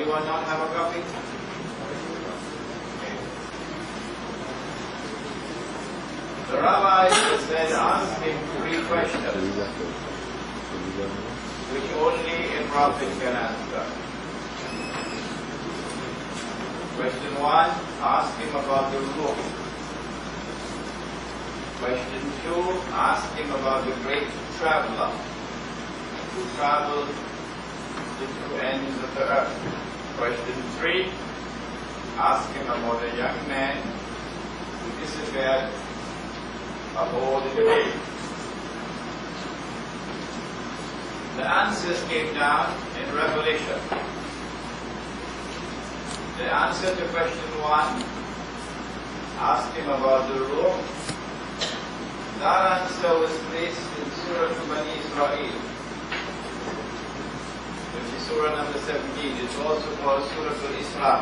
anyone not have a copy? The rabbi said, ask him 3 questions, which only a prophet can answer. Question 1, ask him about the ruh. Question 2, ask him about the great traveler who traveled the 2 ends of the earth. Question 3, ask him about a young man who disappeared aboard the wave. The answers came down in Revelation. The answer to question 1, ask him about the ruh. That answer was placed in Surah Bani Israel, which is Surah number 17. It's also called Surah Al-Isra.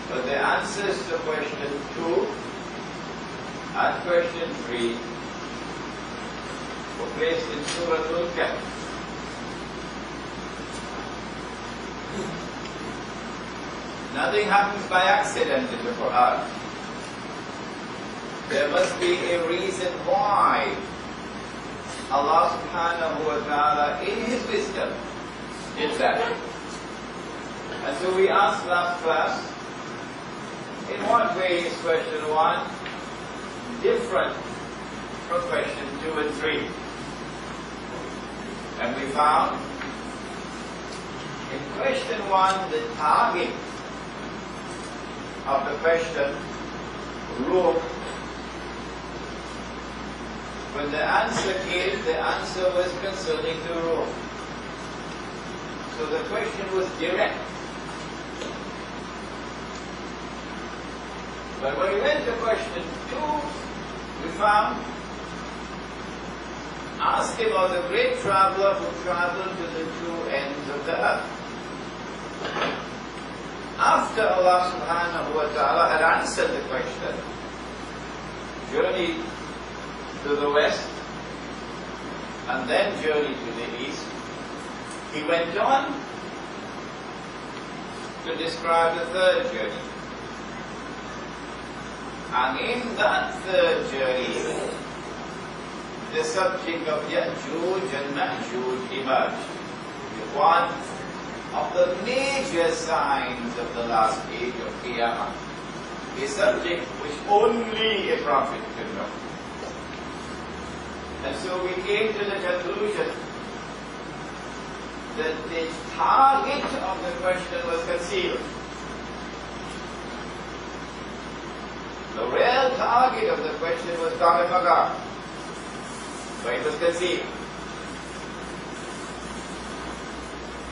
But the answers to question 2 and question 3 were placed in Surah Al-Kahf. Nothing happens by accident in the Quran. There must be a reason why Allah subhanahu wa ta'ala in His wisdom did that. And so we asked last class, in what way is question 1 different from question 2 and 3? And we found in question 1 the target of the question, ruh. When the answer came, the answer was concerning the ruh. So the question was direct. But when we went to question 2, we found, ask him about the great traveler who traveled to the 2 ends of the earth. After Allah subhanahu wa ta'ala had answered the question, journey to the west and then journey to the east, He went on to describe the 3rd journey. And in that 3rd journey, the subject of Ya'juj and Ma'juj emerged. One of the major signs of the last age of Qiyamah, a subject which only a prophet could know. And so we came to the conclusion that the target of the question was concealed. The real target of the question was Magar, but it was concealed.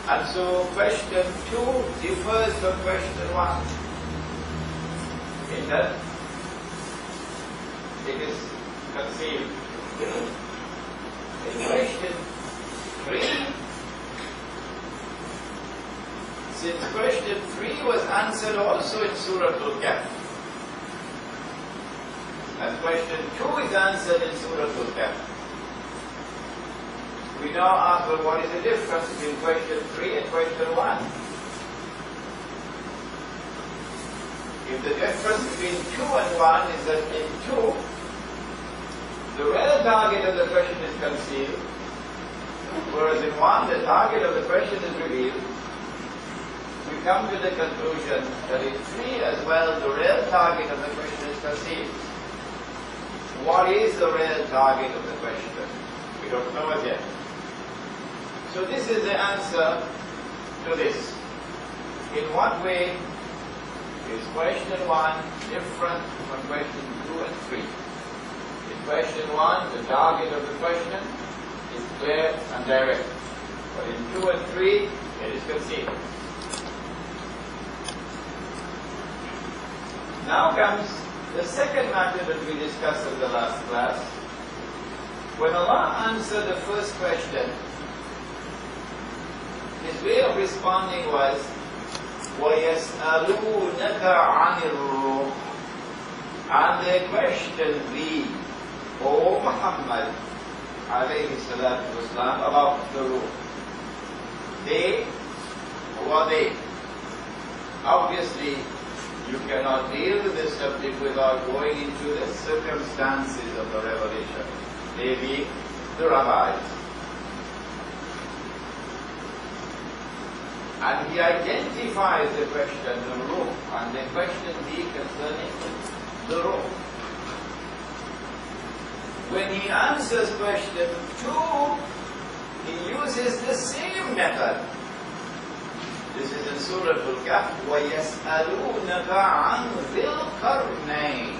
And so question 2 differs from question 1 in that it is concealed. In question 3, since question 3 was answered also in Surah Al-Kahf, and question 2 is answered in Surah Al-Kahf, we now ask, well, what is the difference between question 3 and question 1? If the difference between 2 and 1 is that in 2, the real target of the question is concealed, whereas in 1, the target of the question is revealed, we come to the conclusion that in 3 as well, the real target of the question is concealed. What is the real target of the question? We don't know it yet. So this is the answer to this. In what way is question 1 different from question 2 and 3? In question 1, the target of the question is clear and direct. But in 2 and 3, it is concealed. Now comes the second matter that we discussed in the last class. When Allah answered the first question, His way of responding was, وَيَسْأَلُونَكَ عَنِ الرُّوحِ, and they question thee, O Muhammad alayhi salatu wasalam, about the ruh. They, who are they? Obviously, you cannot deal with this subject without going into the circumstances of the revelation. They being the rabbis. And he identifies the question, the ruh, and the question be concerning the ruh. When he answers question 2, he uses the same method. This is in Surah الكهف. وَيَسْأَلُونَكَ عَنْ ذِي الْقَرْنَيْنِ.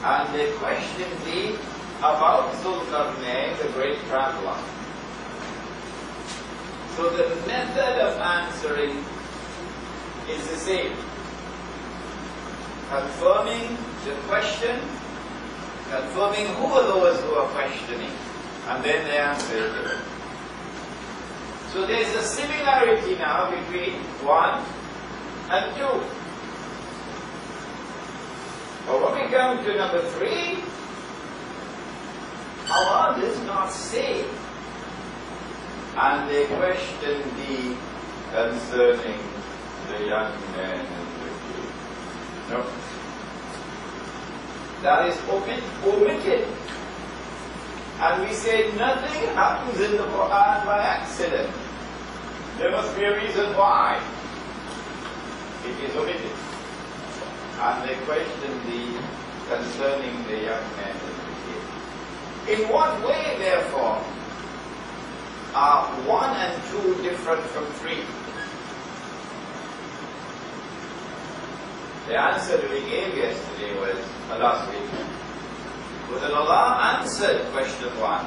And the question be about Zulqarnain, the great traveler. So the method of answering is the same. Confirming the question, confirming who are those who are questioning, and then the answer is given. So there is a similarity now between 1 and 2. But when we come to number 3, Allah does not say, and the question be concerning the young man and the kid. No. That is omitted. And we say nothing happens in the Quran by accident. There must be a reason why it is omitted. And the question be concerning the young man and the kid. In what way, therefore, are 1 and 2 different from 3? The answer that we gave yesterday was, last week, was that Allah answered question 1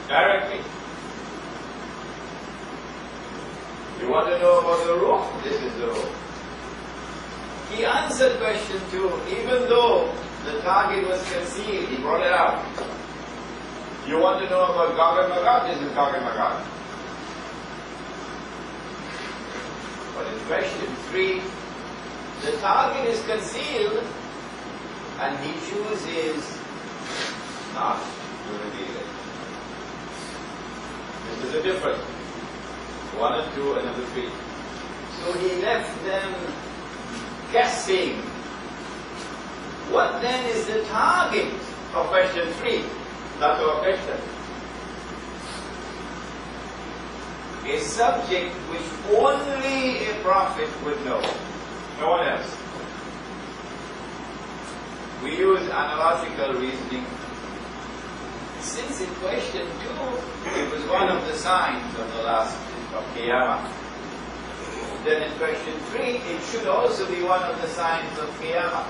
directly. You want to know about the ruh? This is the ruh. He answered question 2, even though the target was concealed, he brought it out. You want to know about Gog and Magog? This is Gog and Magog. But in question 3, the target is concealed, and he chooses not to reveal it. This is a difference. 1 and 2 and number 3. So he left them guessing. What then is the target of question 3? That's our question. A subject which only a prophet would know. No one else. We use analogical reasoning. Since in question 2, it was one of the signs of the last of Qiyamah. Then in question 3, it should also be one of the signs of Qiyamah.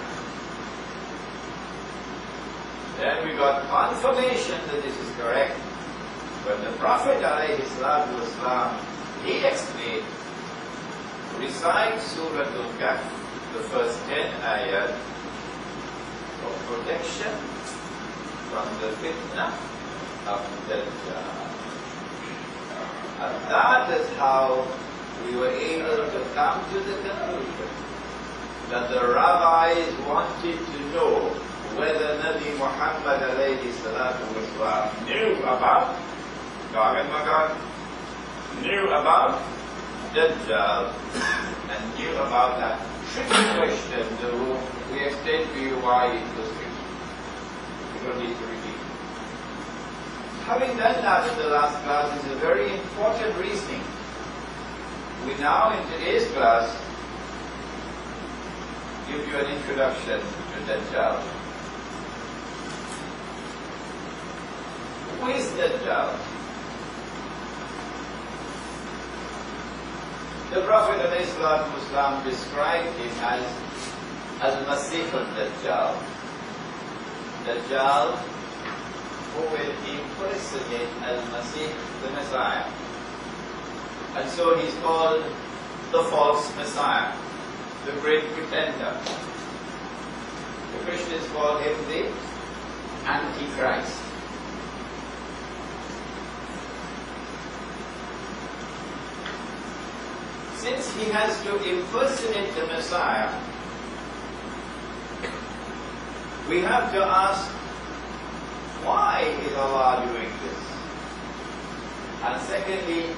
Then we got confirmation that this is correct. When the Prophet ﷺ, he explained, recite Surah Al-Kahf, the first 10 ayat, for protection from the fitna of Dajjal. And that is how we were able to come to the conclusion that the rabbis wanted to know whether Nabi Muhammad alayhi salatu wasalam knew about Gog and Magog, knew about Dajjal, and knew about that tricky question. We explained to you why it was tricky. We don't need to repeat. Having done that in the last class is a very important reasoning. We now, in today's class, give you an introduction to Dajjal. Who is Dajjal? The Prophet ﷺ described him as Al-Masih al-Dajjal. Dajjal, who will impersonate Al-Masih, the Messiah. And so he's called the false Messiah, the great pretender. The Christians call him the Antichrist. Since he has to impersonate the Messiah, we have to ask, why is Allah doing this? And secondly,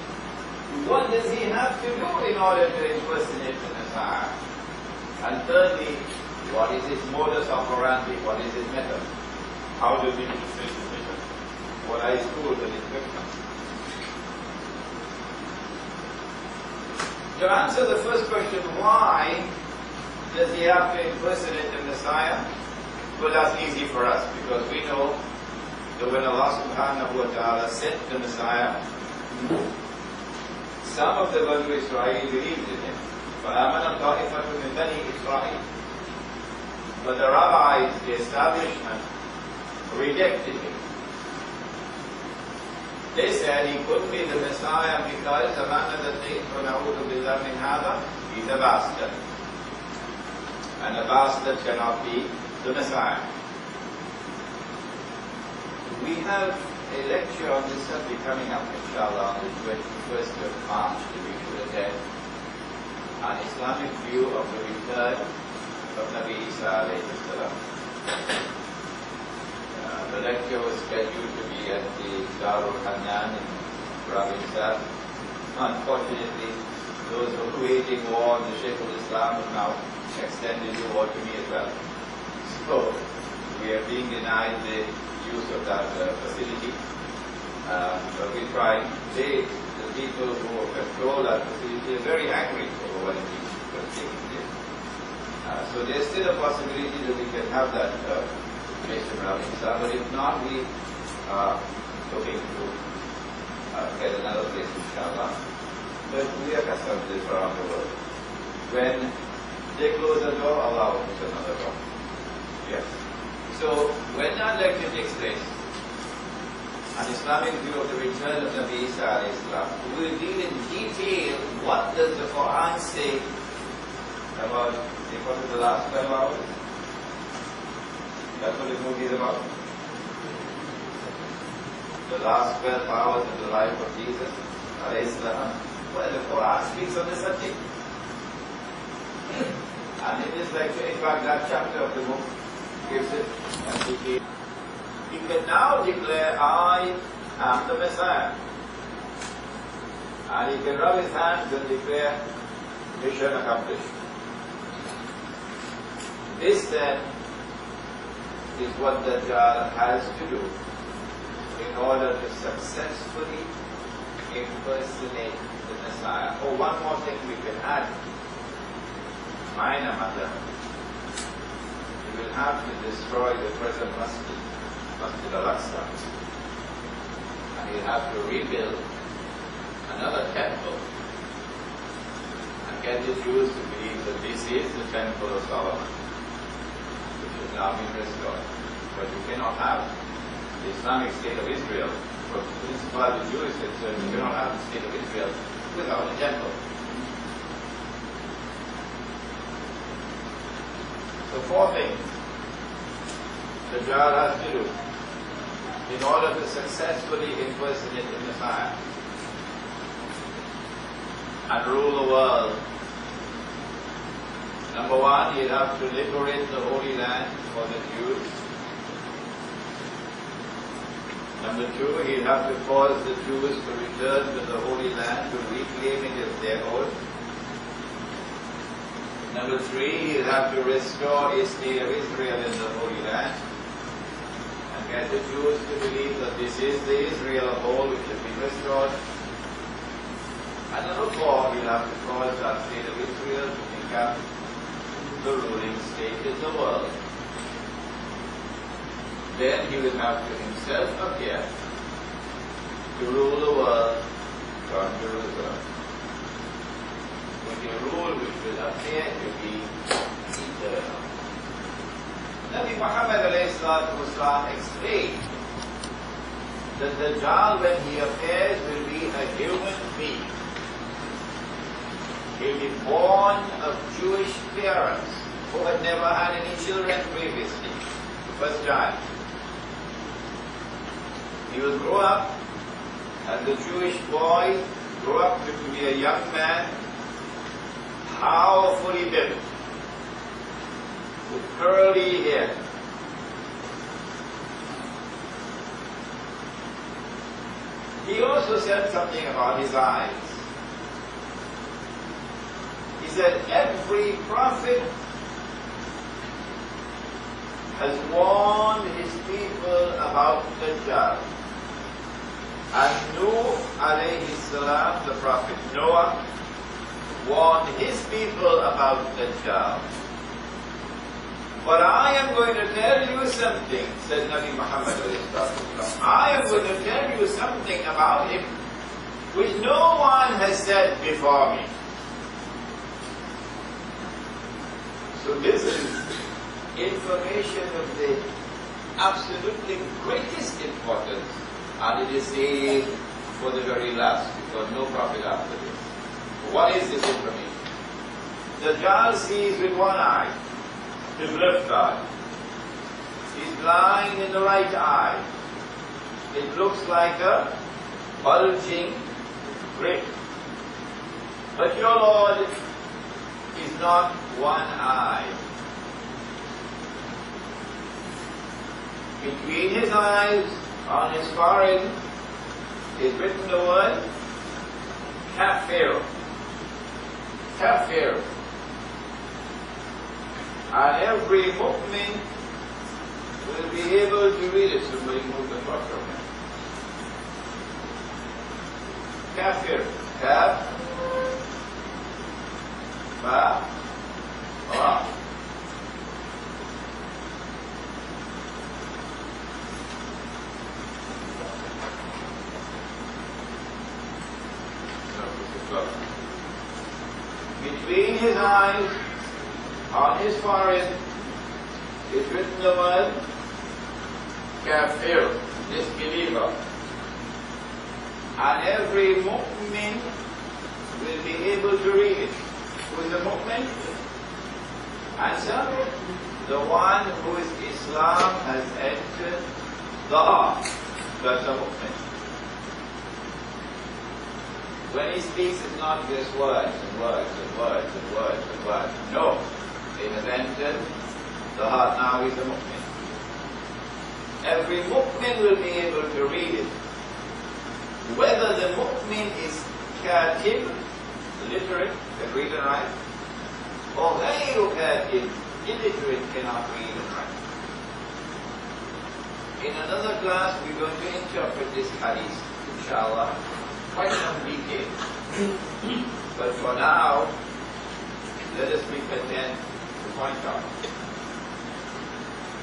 What does he have to do in order to impersonate the Messiah? And thirdly, what is his modus operandi? What is his method? How does he fulfill his mission? What are his tools and equipment? To answer the first question, why does he have to impersonate the Messiah? Well, that's easy for us, because we know that when Allah subhanahu wa ta'ala sent the Messiah, some of the Banu Israel believed in him. فَآمَنَ طَائِفَةٌ مِنْ بَنِي إِسْرَائِيلَ. But the rabbis, the establishment, rejected him. They said he couldn't be the Messiah because the man that they فَنَعُوذُ بِاللَّهِ مِنْ هَذَا, he's a bastard. And a bastard cannot be the Messiah. We have a lecture on this subject coming up, inshallah, on the 21st of March, to be attend, an Islamic view of the return of Nabi Isa alayhi salam. The lecture was scheduled to be at the Darul Hanan in Provincia. Unfortunately, those who were waging war on the Sheikh al-Islam have now extended the war to me as well. So, we are being denied the use of that facility. But we try. The people who control that facility are very angry over what is taking place. So there's still a possibility that we can have that mission around Islam, but if not, we are looking to get another place, inshallah. But we are accustomed to this around the world. When they close the door, Allah opens another door. Yes. So when that lecture takes place, an Islamic view of the return of Nabi Isa alayhi salam, we will deal in detail what does the Quran say about the last 12 hours. That's what the movie is about. The last 12 hours of the life of Jesus alayhi salam. Well, the Quran speaks on the subject. And in this lecture, in fact, that chapter of the book gives it as he can now declare, I am the Messiah. And he can rub his hands and declare, mission accomplished. This then is what Dajjal has to do in order to successfully impersonate the Messiah. Oh, one more thing we can add. Minor matter. He will have to destroy the present Masjid al-Aqsa. And he'll have to rebuild another temple and get the Jews to believe that this is the temple of Solomon, which has now been restored. But you cannot have the Islamic State of Israel, for as far as the Jews are concerned, you cannot have the State of Israel without a temple. So 4 things Dajjal has to do in order to successfully impersonate the Messiah and rule the world. Number 1, he'll have to liberate the Holy Land for the Jews. Number 2, he'll have to cause the Jews to return to the Holy Land, to reclaim it as their own. Number 3, he'll have to restore a state of Israel in the Holy Land and get the Jews to believe that this is the Israel of old which has been restored. And number 4, he'll have to cause that state of Israel to become the ruling state in the world. Then he will have to himself appear to rule the world from Jerusalem, with a rule which will appear to be eternal. Nabi Muhammad explained that Dajjal, when he appears, will be a human being. He'll be born of Jewish parents who had never had any children previously. First child. He will grow up as a Jewish boy, grow up to be a young man, powerfully built, with curly hair. He also said something about his eyes. is that every prophet has warned his people about Dajjal. And Nuh alayhi salam, the prophet Noah, warned his people about Dajjal. But I am going to tell you something, said Nabi Muhammad alayhi salam. I am going to tell you something about him which no one has said before me. So this is information of the absolutely greatest importance, and it is saved for the very last, because no prophet after this. What is this information? Dajjal sees with one eye, his left eye. He's blind in the right eye. It looks like a bulging brick. But your Lord is not one eye. Between his eyes, on his forehead, is written the word Kafir. Kafir. And every mu'min will be able to read it. Somebody move the clock from him. Kafir. Kaf. Ba. Ra. Between his eyes, on his forehead, is written the word Kafir, disbeliever. And every mu'min will be able to read it. Who is the mu'min? Answer: the one whose Islam has entered the heart. That's a mu'min. When he speaks, it's not just words and words and words and words and words. No. It has entered the heart. Now he's a mu'min. Every mu'min will be able to read it. Whether the mu'min is katib, literate, can read and write, or ghayru katib, illiterate, cannot read and write. In another class, we're going to interpret this hadith, inshallah, quite some detail. But for now, let us be content to point out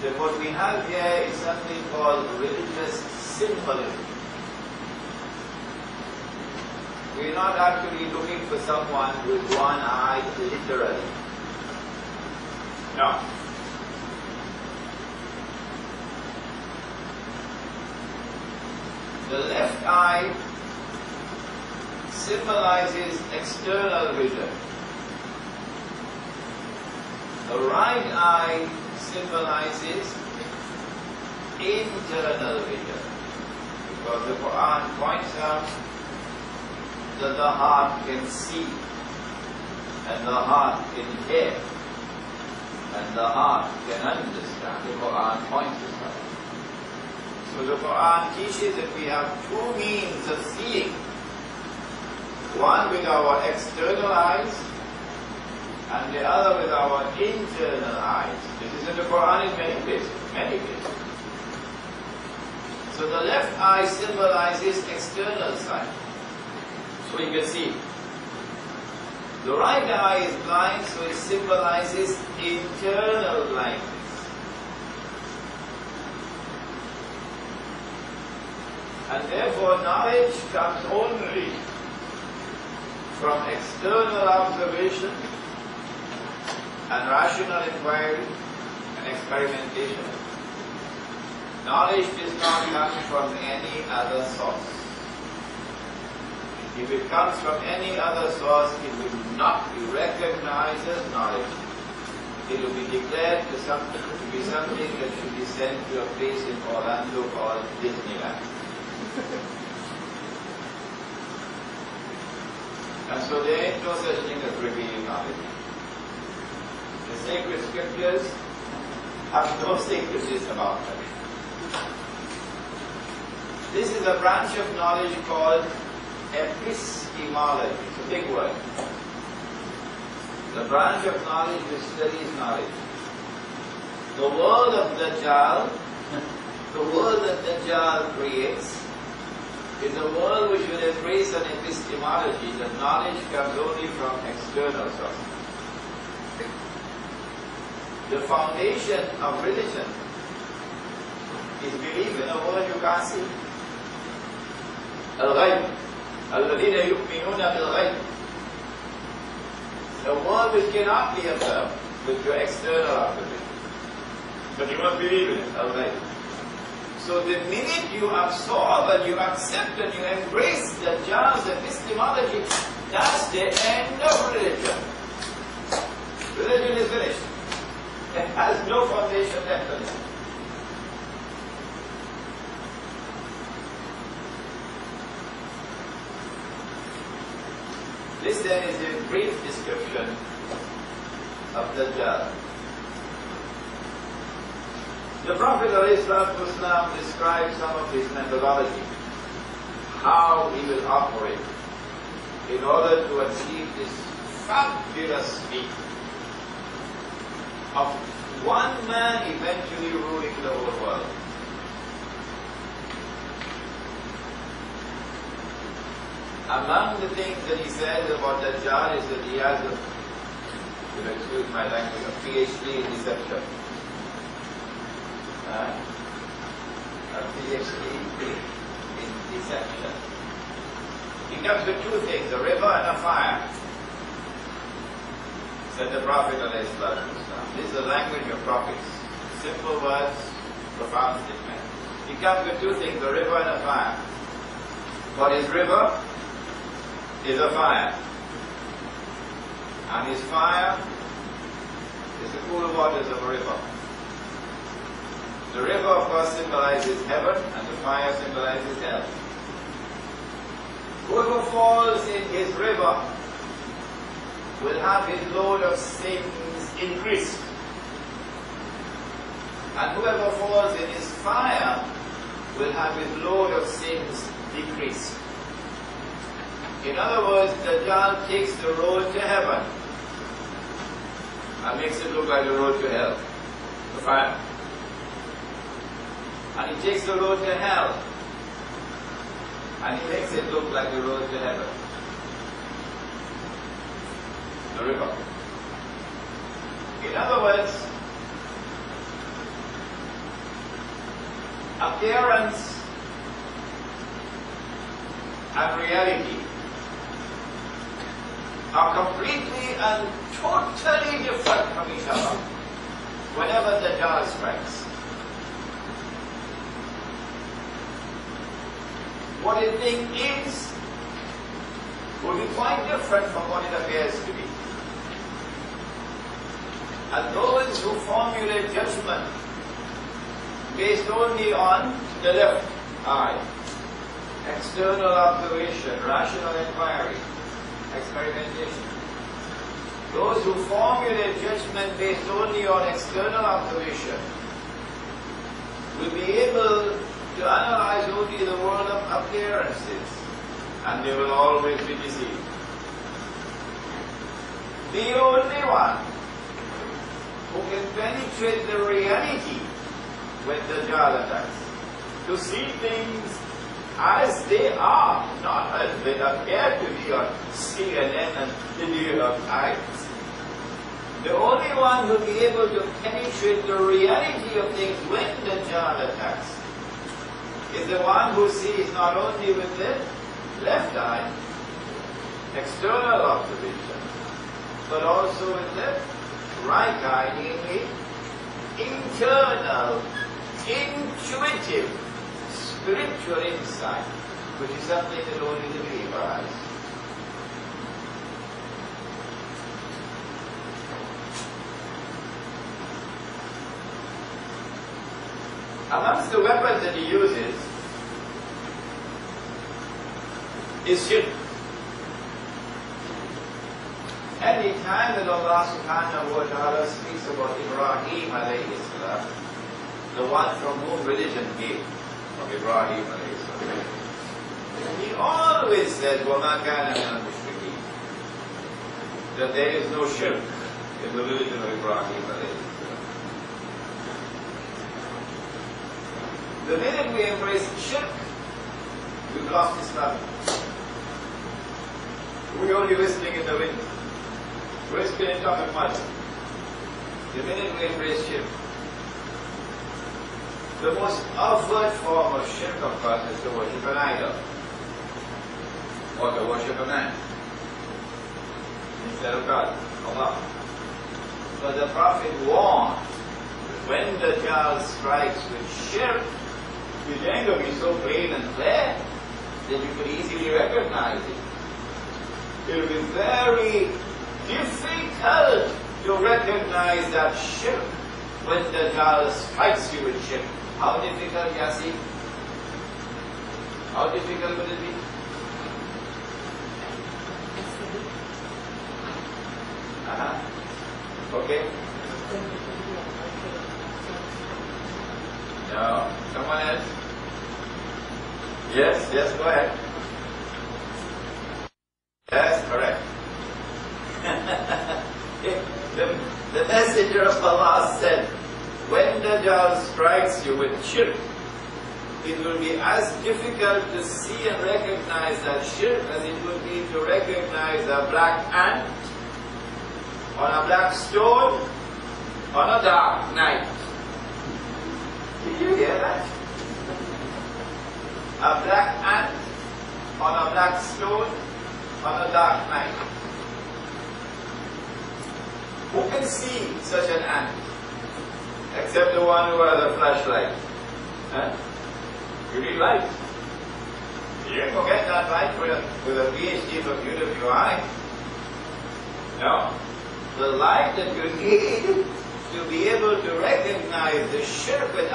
that what we have here is something called religious symbolism. We're not actually looking for someone with one eye literally. No. The left eye symbolizes external vision. The right eye symbolizes internal vision. Because the Quran points out that the heart can see, and the heart can hear, and the heart can understand. The Quran points us out. So the Quran teaches that we have two means of seeing. One with our external eyes, and the other with our internal eyes. This is in the Quran in many places, many places. So the left eye symbolizes external sight, so you can see. The right eye is blind, so it symbolizes internal blindness. And therefore knowledge comes only from external observation and rational inquiry and experimentation. Knowledge does not come from any other source. If it comes from any other source, it will not be recognized as knowledge. It will be declared to be something that should be sent to a place in Orlando called Disneyland. And so there ain't no such thing as revealed knowledge. The sacred scriptures have no secrecies about them. This is a branch of knowledge called epistemology. It's a big word. The branch of knowledge which studies knowledge. The world of Dajjal, the world that Dajjal creates, is a world which will embrace an epistemology that knowledge comes only from external sources. The foundation of religion is belief in a world you can't see. Al-Ghayb. الَّذِينَ يُؤْمِنُونَ بِالْغَيْبِ. A world which cannot be observed with your external observation. But you must believe in it, Al-Ghayb. So the minute you absorb and you accept and you embrace the Dajjal's epistemology, that's the end of religion. Religion is finished. It has no foundation left in it. This then is a brief description of Dajjal. The Prophet ﷺ describes some of his methodology, how he will operate in order to achieve this fabulous feat of one man eventually ruling the whole world. Among the things that he says about Dajjal is that he has a, if you excuse my language, a PhD in deception. A PhD in deception. He comes with two things, a river and a fire, said the Prophet ﷺ. This is the language of prophets. Simple words, profound statement. He comes with two things, a river and a fire. But his river is a fire. And his fire is the cool waters of a river. The river, of course, symbolizes heaven, and the fire symbolizes hell. Whoever falls in his river will have his load of sins increased. And whoever falls in his fire will have his load of sins decreased. In other words, Dajjal takes the road to heaven and makes it look like the road to hell, the fire. And he takes the road to hell and he makes it look like the road to heaven, the river. In other words, appearance and reality are completely and totally different from each other whenever the Dajjal strikes. What a thing is will be quite different from what it appears to be. And those who formulate judgment based only on the left eye, external observation, rational inquiry, experimentation. Those who formulate judgment based only on external observation will be able to analyze only the world of appearances, and they will always be deceived. The only one who can penetrate the reality when Dajjal attacks, to see things as they are, not as they appear to be on CNN and the New York Times. The only one who will be able to penetrate the reality of things when Dajjal attacks is the one who sees not only with the left eye, external observation, but also with the right eye, namely internal, intuitive, spiritual insight, which is something that only the believer has. Amongst the weapons that he uses is shirk. Any time that Allah subhanahu wa ta'ala speaks about Ibrahim alayhi salam, the one from whom religion came, from Ibrahim alayhi salam, he always says, وَمَا كَانَ مِنَ الْمُشْرِكِينَ. that there is no shirk in the religion of Ibrahim alayhi salam. The minute we embrace shirk, we've lost Islam. We're only whistling in the wind. We're spinning top and mud. The minute we embrace shirk, the most overt form of shirk, of course, is to worship an idol or to worship a man instead of God, Allah. But the Prophet warned that when the child strikes with shirk, it ain't going to be so plain and clear that you could easily recognize it. It will be very difficult to recognize that shirk when the child strikes you with shirk. How difficult, Yasi? How difficult would it be? Okay? No. Someone else? Yes, go ahead. Yes, correct. The Messenger of Allah said, when the Dajjal strikes you with shirk, it will be as difficult to see and recognize that shirk as it would be to recognize a black ant on a black stone on a dark night. Did you hear that? A black ant on a black stone on a dark night. Who can see such an ant? Except the one who has a flashlight. Huh? You need light. You didn't forget that light with a PhD from UWI. No. The light that you need to be able to recognize the shirk when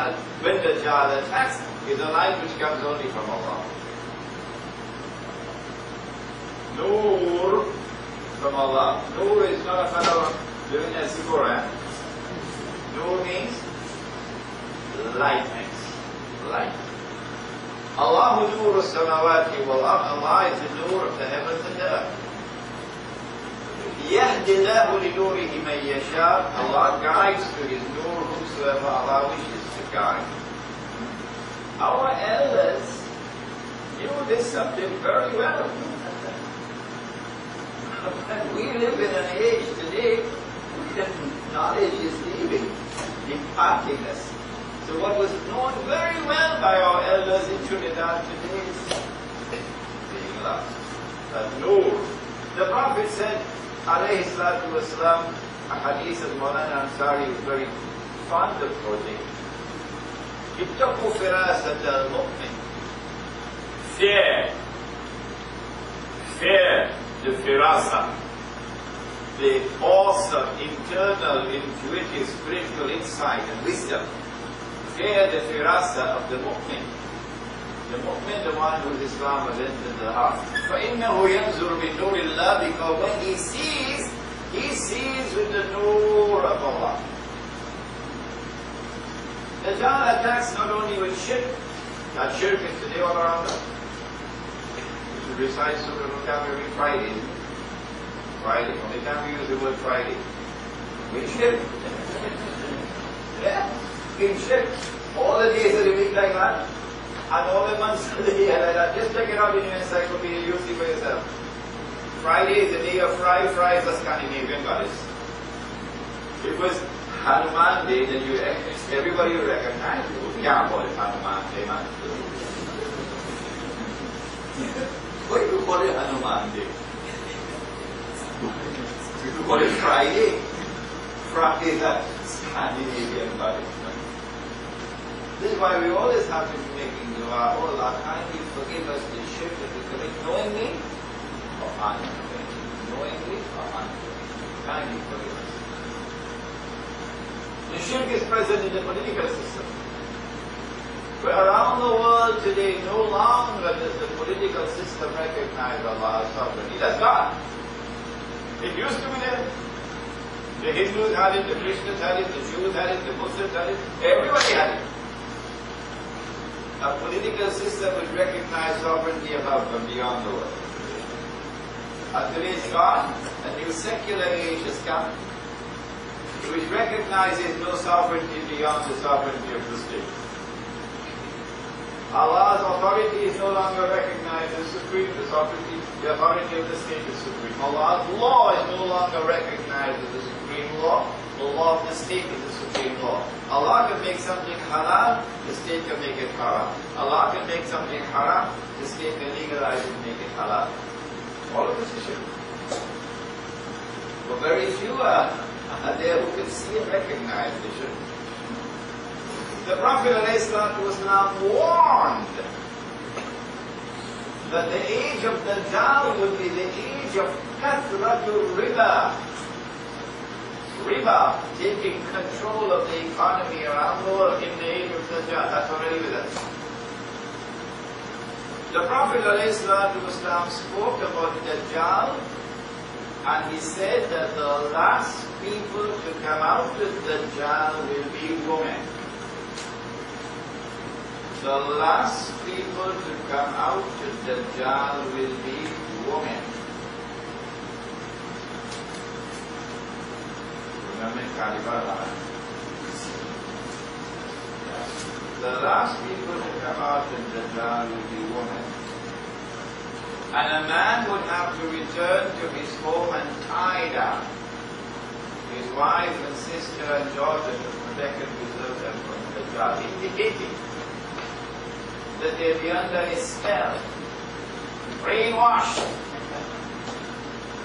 the Dajjal attacks is a light which comes only from Allah. Noor from Allah. Noor is not a fellow living in Singapore. Noor means lightness. Light. Allahu Noor as-samawati wal ard. Allah is the Noor of the heavens and the earth. يَهْدِ اللَّهُ لِنُورِهِ مَنْ يَشَاءُ. Allah guides to His Noor whomsoever Allah wishes to guide. Our elders knew this subject very well. We live in an age today when knowledge is leaving, departing us. So what was known very well by our elders in Trinidad today is being lost. That Noor. The Prophet said, alayhi salatu wasalam, a hadith of Mawlana Ansari is very fond of quoting. Ittaqu firasat al-mu'min. Fear the firasa, the awesome, internal, intuitive, spiritual insight and wisdom. Fear the firasa of the mu'min. The mu'min, the one whose Islam has entered the heart. فَإِنَّهُ يَنْزُرُ بِنُورِ اللَّهِ. Because when he sees with the nur of Allah. The Dajjal attacks not only with shirk, that shirk is today all around us. We should recite Surah every Friday. Friday. Only time we use the word Friday. We shirk. Yeah? We shirk. All the days of the week like that. And all the months of the year like that. Just check it out in your encyclopedia, you'll see for yourself. Friday is the day of Fry. Fry is the Scandinavian goddess. It was Hanuman Day that everybody would recognize. You can't call it Hanuman Day, man. Why do you call it Hanuman Day? You could call it Friday. Friday is a Scandinavian goddess. This is why we always have to be making dua. Oh Allah, kindly forgive us the shirk that we commit knowingly or unknowingly. Knowingly or unknowingly. Kindly forgive us. The shirk is present in the political system. But around the world today, no longer does the political system recognize Allah as sovereign. It does not. It used to be there. The Hindus had it, the Christians had it, the Jews had it, the Muslims had it, everybody had it. A political system would recognize sovereignty above and beyond the world. until it's gone, a new secular age has come, which recognizes no sovereignty beyond the sovereignty of the state. Allah's authority is no longer recognized as supreme. The authority of the state is supreme. Allah's law is no longer recognized as the supreme law. The law of the state is the supreme law. Allah can make something halal, the state can make it haram. Allah can make something haram, the state can legalize it and make it halal. All of this is shirk. But very few are there who can see and recognize the shirk. The Prophet ﷺ warned that the age of Dajjal would be the age of Kathratul Riba. Riba, taking control of the economy around the world in the age of Dajjal. That's already with us. The Prophet ﷺ spoke about Dajjal, and he said that the last people to come out of Dajjal will be women. The last people to come out of Dajjal will be women. Remember Kalibara? The last people to come out of Dajjal will be women. And a man would have to return to his home and tie down his wife and sister and daughter to protect and preserve them from Dajjal, indicating that they'll be under his spell, brainwashed.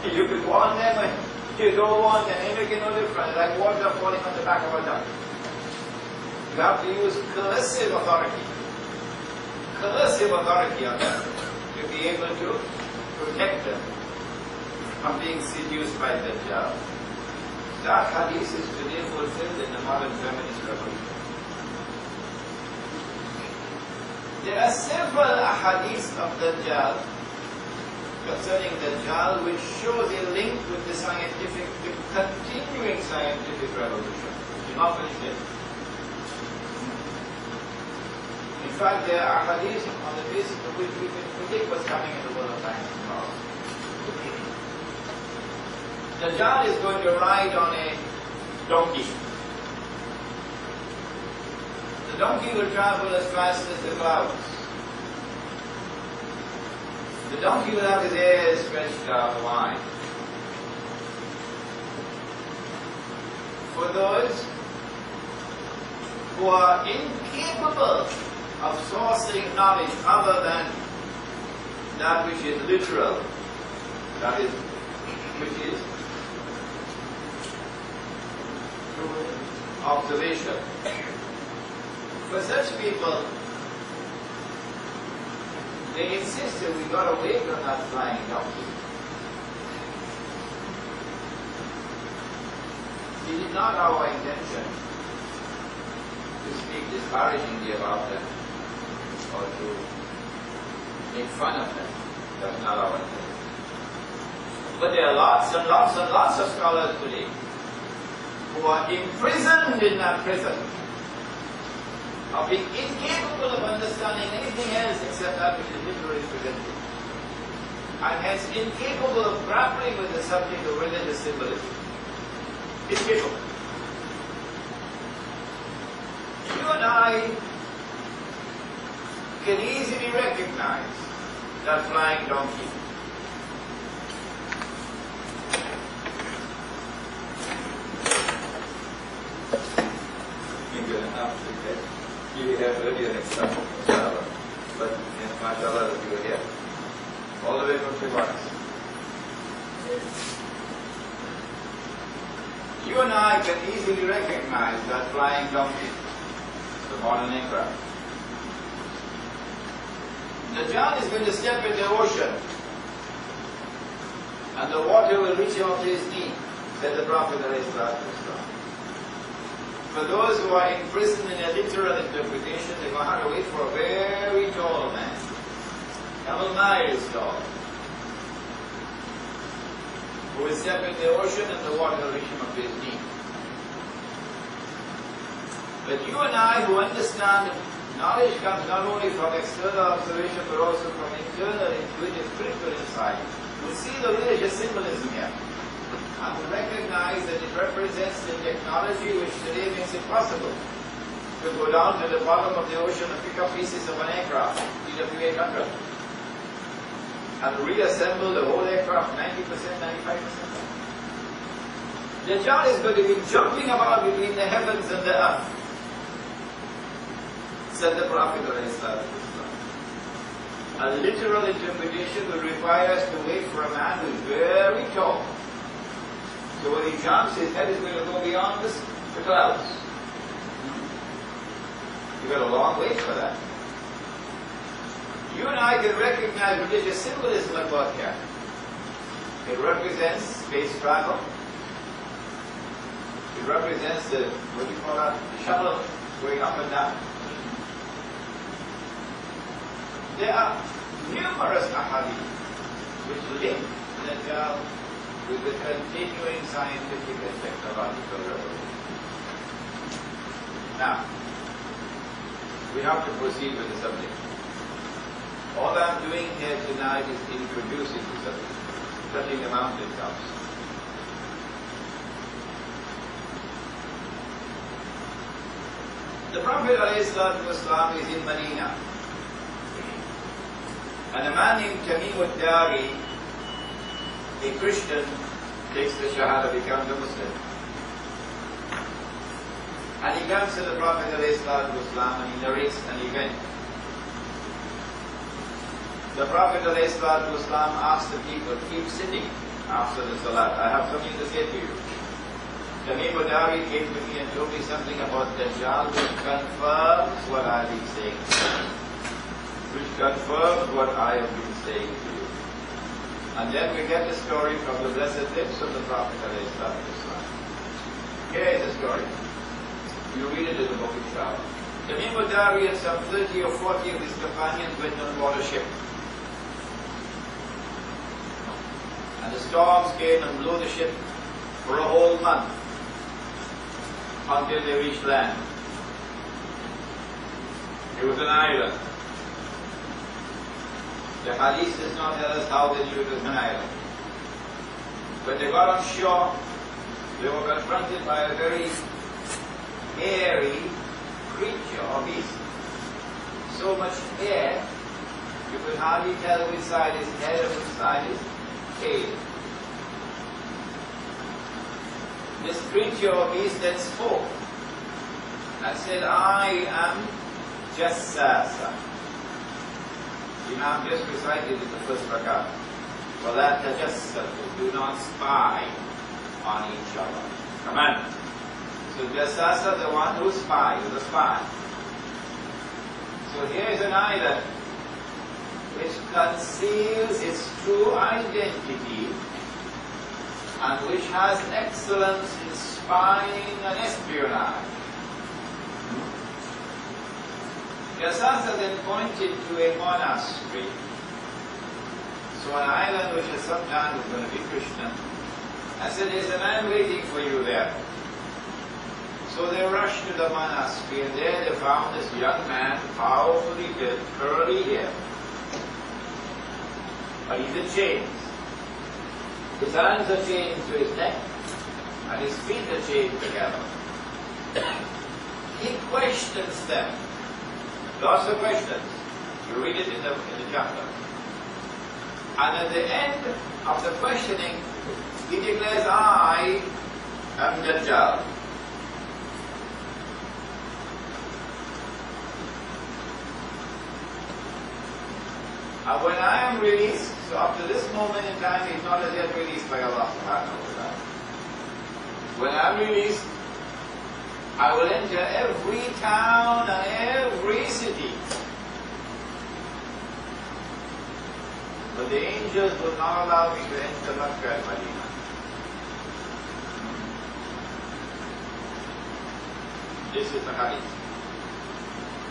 You could warn them and you don't want them, they make no difference, like water falling on the back of a duck. You have to use coercive authority on them to be able to protect them from being seduced by Dajjal. That hadith is today fulfilled in the modern feminist revolution. There are several ahadith of Dajjal concerning Dajjal which show the link with the continuing scientific revolution. You're not finished yet. In fact, there are ahadith on the basis of which we can predict what's coming in the world of science tomorrow. Dajjal is going to ride on a donkey. The donkey will travel as fast as the clouds. The donkey will have his ears stretched out wide. For those who are incapable of sourcing knowledge other than that which is literal, that is, which is through observation. For such people, they insisted we got away from that flying donkey. It is not our intention to speak disparagingly about them or to make fun of them. That's not our intention. But there are lots and lots and lots of scholars today who are imprisoned in that prison of being incapable of understanding anything else except that which is literally presented, and hence incapable of grappling with the subject of religious symbolism. Incapable. You and I can easily recognize that flying donkey. You're going to have to get. You have earlier next time, inshallah. But mashallah that you are here. All the way from Tijuana. You and I can easily recognize that flying donkey, the modern aircraft. Dajjal is going to step in the ocean, and the water will reach him up to his knee, said the Prophet ﷺ. For those who are imprisoned in a literal interpretation, they're going to have to wait for a very tall man, couple miles tall, who will step in the ocean and the water will reach him up to his knee. But you and I who understand Knowledge comes not only from external observation but also from internal, intuitive, spiritual insight. We see the religious symbolism here. And we recognize that it represents the technology which today makes it possible to go down to the bottom of the ocean and pick up pieces of an aircraft, TW-800, and reassemble the whole aircraft 90%, 95%. The Dajjal is going to be jumping about between the heavens and the earth, said the Prophet ﷺ. A literal interpretation will require us to wait for a man who is very tall. So when he jumps, his head is going to go beyond the clouds. You've got a long way for that. You and I can recognize religious symbolism at work here. It represents space travel. It represents the, what do you call that, the shuttle going up and down. There are numerous ahadith which link the Dajjal with the continuing scientific and technological revolution. Now, we have to proceed with the subject. All I'm doing here tonight is introducing the subject, touching the mountaintops. The Prophet ﷺ is in Medina, and a man named Tamim al-Dari, a Christian, takes the Shahada, becomes a Muslim. And he comes to the Prophet ﷺ and he narrates an event. The Prophet ﷺ asked the people, keep sitting after the Salat. I have something to say to you. Tamim al-Dari came to me and told me something about Dajjal which confirms what I've been saying to you. Which confirms what I have been saying to you. And then we get the story from the blessed lips of the Prophet ﷺ. Here is the story. You read it in the book inshallah. Tamim al-Dari and some 30 or 40 of his companions went on board a ship. And the storms came and blew the ship for a whole month until they reached land. It was an island. The hadith does not tell us how they knew it was an island. When they got on shore, they were confronted by a very hairy creature or beast. So much hair, you could hardly tell which side is head and which side is tail. This creature or beast then spoke and said, I am Jassasa. Imam just recited in the first rakat. وَلَا تَجَسَّسُوا, do not spy on each other. Come on. So Jassasa, the one who spies, the spy. So here is an island which conceals its true identity and which has excellence in spying and espionage. Jassasa then pointed to a monastery. So an island which at some time was going to be Christian. And said, there's a man waiting for you there. So they rushed to the monastery, and there they found this young man, powerfully built, curly hair. But he's in chains. His hands are chained to his neck, and his feet are chained together. He questions them. Lots of questions. You read it in the chapter. And at the end of the questioning, he declares, I am Dajjal. And when I am released, so up to this moment in time, he's not as yet released by Allah subhanahu wa ta'ala. When I'm released, I will enter every town and every city. But the angels will not allow me to enter Makkah and Medina. This is the hadith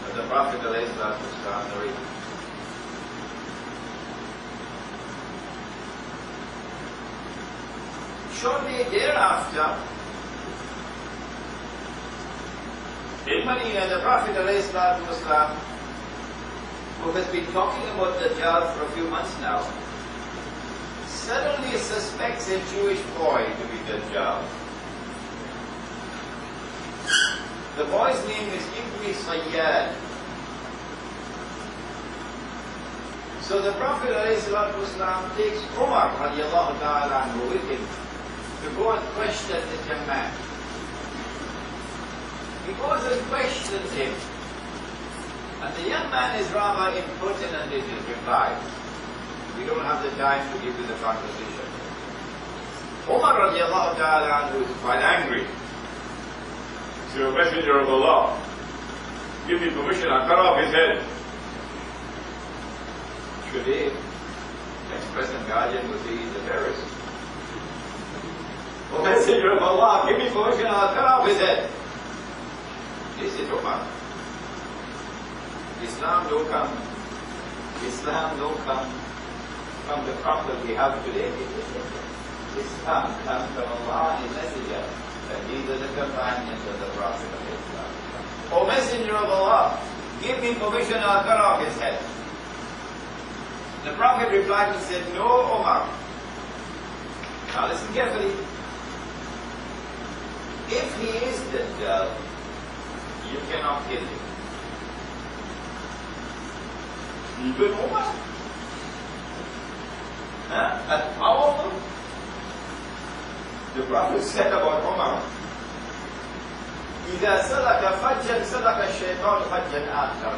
that the Prophet ﷺ narrated. Shortly thereafter, In Medina, the Prophet ﷺ, who has been talking about Dajjal for a few months now, suddenly suspects a Jewish boy to be Dajjal. The boy's name is Ibn Sayyad. So the Prophet ﷺ takes Umar radiallahu ta'ala anhu with him to go and question this young man. He goes and questions him. And the young man is rather impertinent in his reply. We don't have the time to give you the conversation. Umar radiallahu ta'ala anhu is quite angry. So, Messenger of Allah, give me permission, I'll cut off his head. Today, ex-President Guardian would say he's a terrorist. Oh, Messenger of Allah, give me permission, I'll cut off his head. This is Umar. Islam don't come from the Prophet we have today. Islam comes from Allah and His Messenger. And these are the companions of the Prophet of Islam. O Messenger of Allah, give me permission, I'll cut off his head. The Prophet replied and said, No, Umar. Now listen carefully. If he is Dajjal, you cannot kill him. Even Umar? And powerful? The Prophet said about Umar, إِذَا سَلَكَ فَجًّا سَلَكَ الشَّيْطَانُ فَجًّا آخَرَ.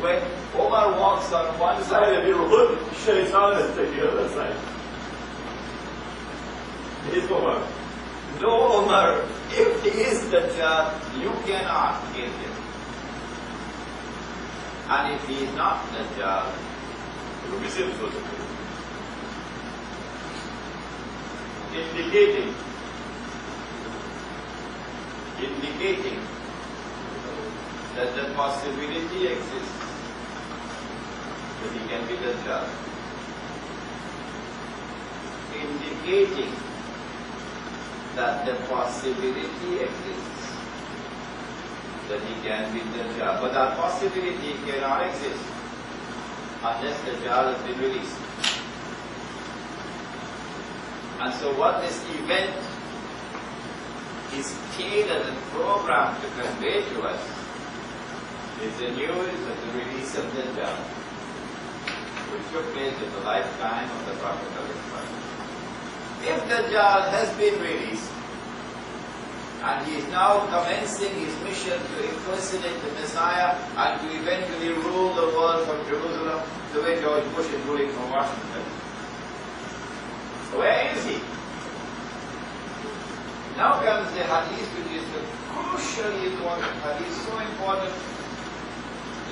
When Umar walks on one side of your hood, Shaitan is taking the other side. Is Umar. No, Umar, if he is Dajjal, you cannot kill him. And if he is not Dajjal, it will be simple to kill. Indicating that the possibility exists that he can be Dajjal. Indicating that the possibility exists that he can be Dajjal. But that possibility cannot exist unless Dajjal has been released. And so what this event is tailored and programmed to convey to us is the news of the release of Dajjal, which took place in the lifetime of the Prophet of Islam. If Dajjal has been released, and he is now commencing his mission to impersonate the Messiah and to eventually rule the world from Jerusalem, the way George Bush is ruling from Washington, where is he? Now comes the hadith, which is the crucially important hadith, so important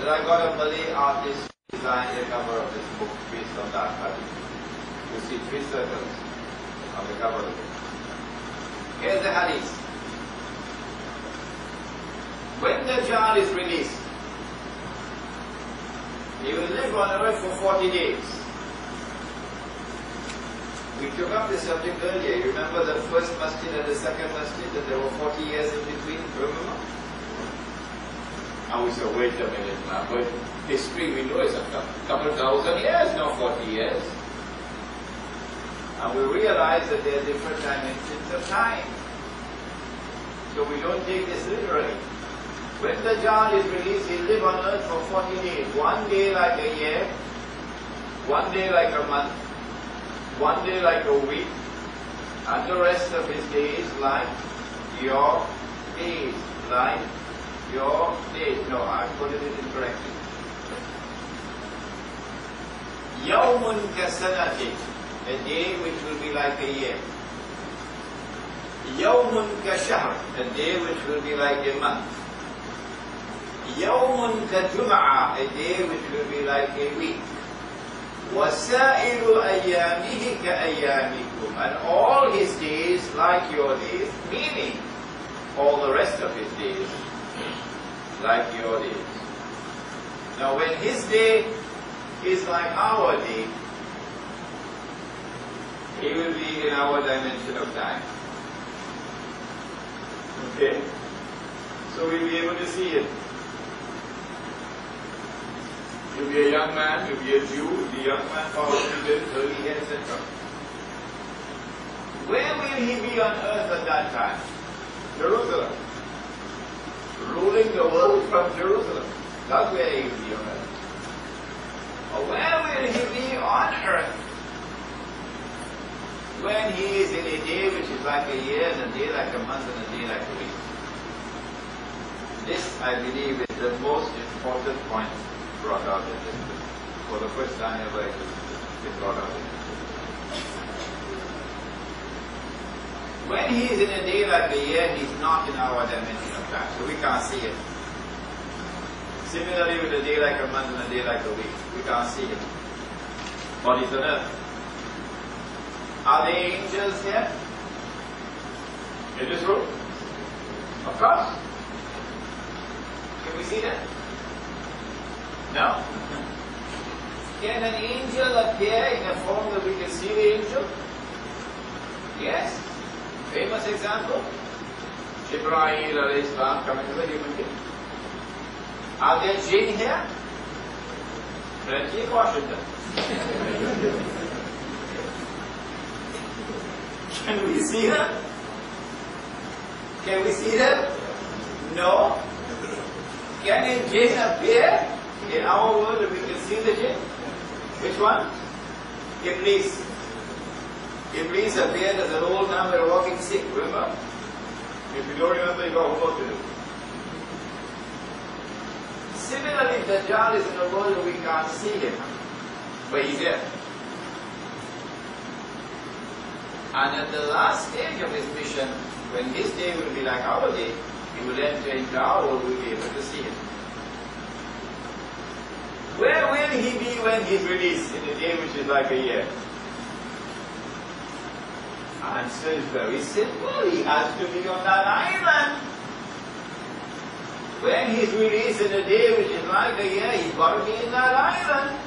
that I got a Malay artist to design the cover of this book based on that hadith. You see 3 circles on the cover of it. Here's the hadith. When Dajjal is released, he will live on earth for 40 days. We took up this subject earlier. You remember the first masjid and the second masjid, that there were 40 years in between? Remember? And we said, wait a minute now. But history, we know, is a couple thousand years, not 40 years. And we realize that there are different dimensions of time. So we don't take this literally. When the Dajjal is released, he'll live on earth for 40 days. One day like a year, one day like a month, one day like a week, and the rest of his days like your days. Like your days. No, I put it incorrectly. Yawmun kasanati, a day which will be like a year. Yawmun kashahr, a day which will be like a month. Yawmun kajum'a, a day which will be like a week. وَسَائِرُ أَيَّامِهِ كَأَيَّامِكُمْ, and all his days like your days, meaning all the rest of his days like your days. Now when his day is like our day, he will be in our dimension of time. Okay? So we'll be able to see it. You'll be a young man, you'll be a Jew, you'll be a young man following the early years, etc. Where will he be on earth at that time? Jerusalem. Ruling the world from Jerusalem. That's where he will be on earth. Or where will he be on earth when he is in a day which is like a year, and a day like a month, and a day like a week? This, I believe, is the most important point brought out in this book. For the first time ever, it is brought out in this book. When he is in a day like a year, he is not in our dimension of time, so we can't see it. Similarly, with a day like a month and a day like a week, we can't see him. But he's on earth. Are there angels here? In this room? Of course. Can we see them? No. Can an angel appear in a form that we can see the angel? Yes. Famous example. Jibreel alayhi salam coming to the human being. Are there jinn here? Plenty of Washington. Can we see them? Can we see them? No. Can a jinn appear in our world that we can see the jinn? Which one? Iblis. Iblis appeared as an old man with a walking stick, remember? If you don't remember, you got homework to do. Similarly, Dajjal is in a world where we can't see him, but he's there. And at the last stage of his mission, when his day will be like our day, he will enter into our world, we'll be able to see him. Where will he be when he's released in a day which is like a year? Answer is very simple. He has to be on that island. When he's released in a day which is like a year, he's got to be in that island,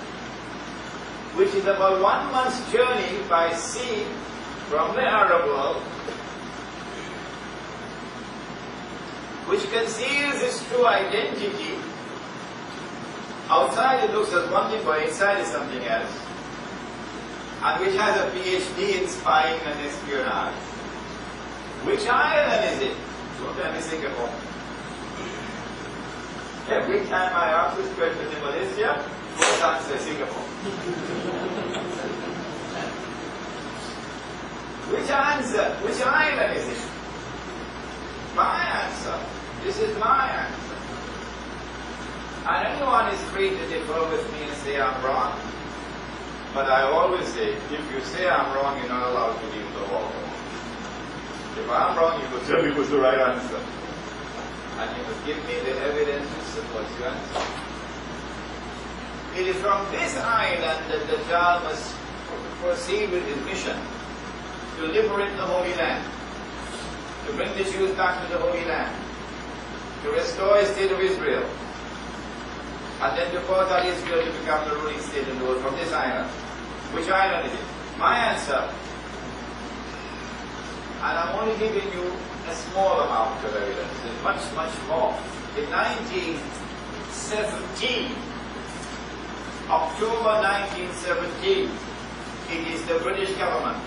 which is about 1 month's journey by sea from the Arab world, which conceals his true identity. Outside it looks as one thing, but inside is something else. And which has a PhD in spying and espionage. Which island is it? Don't tell me Singapore. Every time I ask this question in Malaysia, first answer Singapore. Which answer? Which island is it? My answer. This is my answer. And anyone is free to differ with me and say I'm wrong. But I always say, if you say I'm wrong, you're not allowed to leave the hall. If I'm wrong, you will tell me what's the right answer. And you must give me the evidence to support your answer. It is from this island that the Dajjal must proceed with his mission to liberate the Holy Land, to bring the Jews back to the Holy Land, to restore the state of Israel, and then to cause out Israel to become the ruling state in the world from this island. Which island is it? My answer. And I'm only giving you a small amount of evidence. There's much, much more. In 1917, October 1917, it is the British government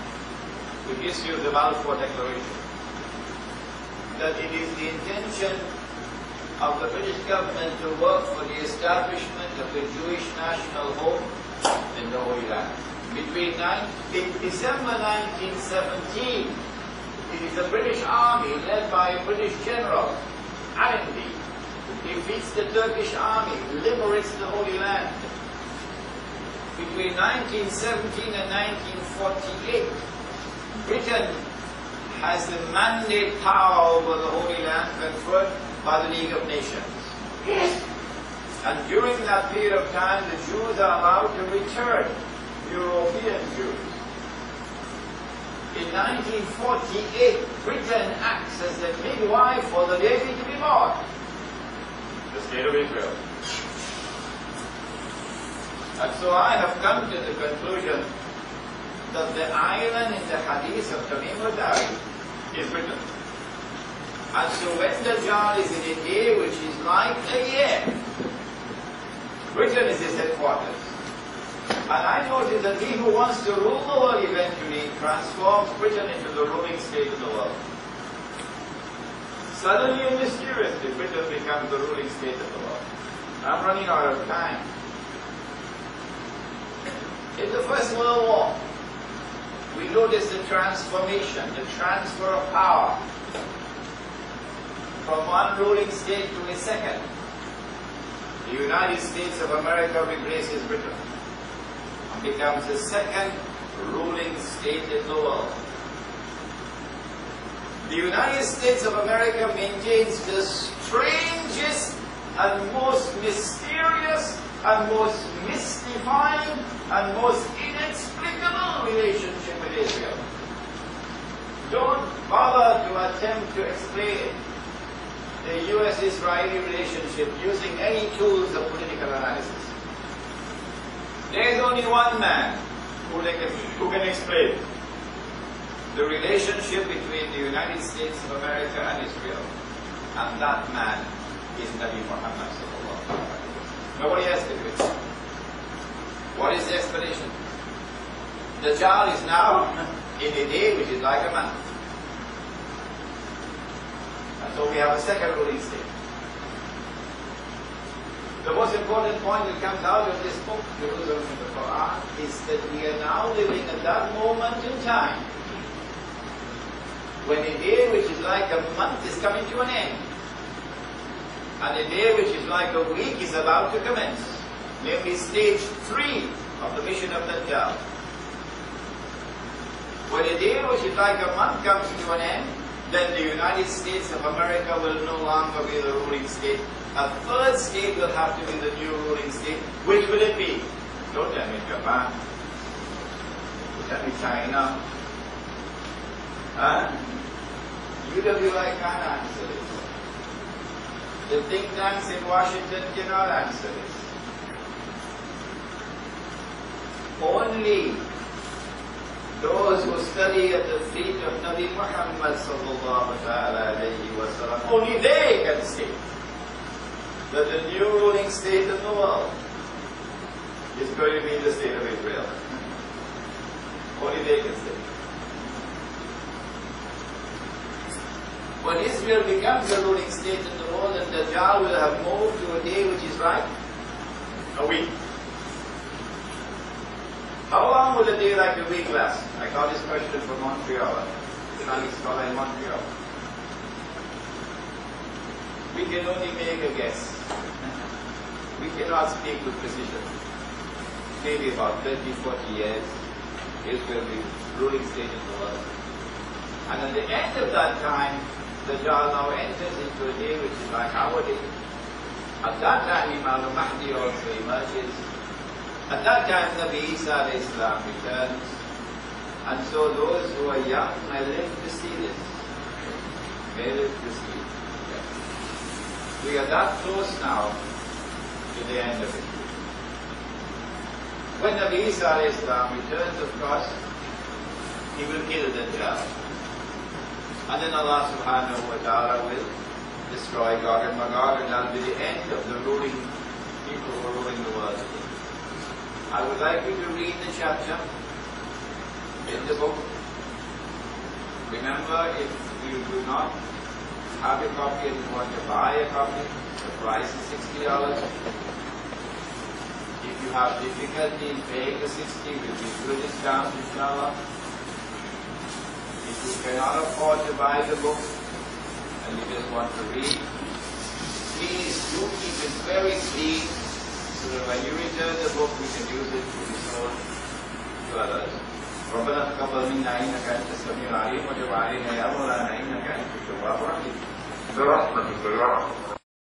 which issued the Balfour Declaration that it is the intention of the British government to work for the establishment of the Jewish national home in the Holy Land. In December 1917, it is the British Army led by a British general, Allenby, who defeats the Turkish army, liberates the Holy Land. Between 1917 and 1948, Britain has the mandate power over the Holy Land conferred by the League of Nations. And during that period of time, the Jews are allowed to return, European Jews. In 1948, Britain acts as the midwife for the baby to be born, the state of Israel. And so I have come to the conclusion that the island in the hadith of Tamim al-Dari is Britain. And so when Dajjal is in a day which is like a year, Britain is his headquarters. And I notice that he who wants to rule the world eventually transforms Britain into the ruling state of the world. Suddenly and mysteriously, Britain becomes the ruling state of the world. I'm running out of time. In the First World War, we notice the transformation, the transfer of power from one ruling state to a second. The United States of America replaces Britain and becomes the second ruling state in the world. The United States of America maintains the strangest and most mysterious and most mystifying and most inexplicable relationship with Israel. Don't bother to attempt to explain the U.S.-Israeli relationship using any tools of political analysis. There is only one man who can explain the relationship between the United States of America and Israel, and that man is Nabi Muhammad sallallahu alaihi wasallam. Nobody else can do it. What is the explanation? Dajjal is now in a day which is like a month. And so we have a second ruling state. The most important point that comes out of this book, Jerusalem in the Quran, is that we are now living at that moment in time when a day which is like a month is coming to an end, and a day which is like a week is about to commence, namely stage 3 of the mission of Dajjal. When a day which is like a month comes to an end, then the United States of America will no longer be the ruling state. A third state will have to be the new ruling state. Which will it be? Don't tell me Japan. Don't tell me China. UWI can't answer this. The think tanks in Washington cannot answer this. Only those who study at the feet of Nabi Muhammad sallallahu alayhi wa sallam, only they can say that the new ruling state in the world is going to be the state of Israel. Only they can say. When Israel becomes the ruling state in the world, and Dajjal will have moved to a day which is like a week. How long will a day like a week last? I got this question from Montreal, the Chinese scholar in Montreal. We can only make a guess. We cannot speak with precision. Maybe about 30, 40 years, Israel will be ruling state in the world. And at the end of that time, Dajjal now enters into a day which is like our day. At that time, Imam al-Mahdi also emerges. At that time, Nabi Isa al-Islam returns. And so those who are young may live to see this. May live to see it. Yes. We are that close now to the end of it. When Nabi Isa al-Islam returns, of course, he will kill Dajjal. And then Allah subhanahu wa ta'ala will destroy Gog and Magog, and that will be the end of the ruling people who are ruling the world. I would like you to read the chapter in the book. Remember, if you do not have a copy and you want to buy a copy, the price is $60. If you have difficulty in paying the $60, we'll give you a discount, inshallah. If you cannot afford to buy the book and you just want to read, please do keep it very clean so that when you return the book we can use it to be sold to others. ربنا تقبل منا إنك أنت السميع العليم وتب علينا يا مولانا إنك أنت التواب الرحيم برحمتك يا رب.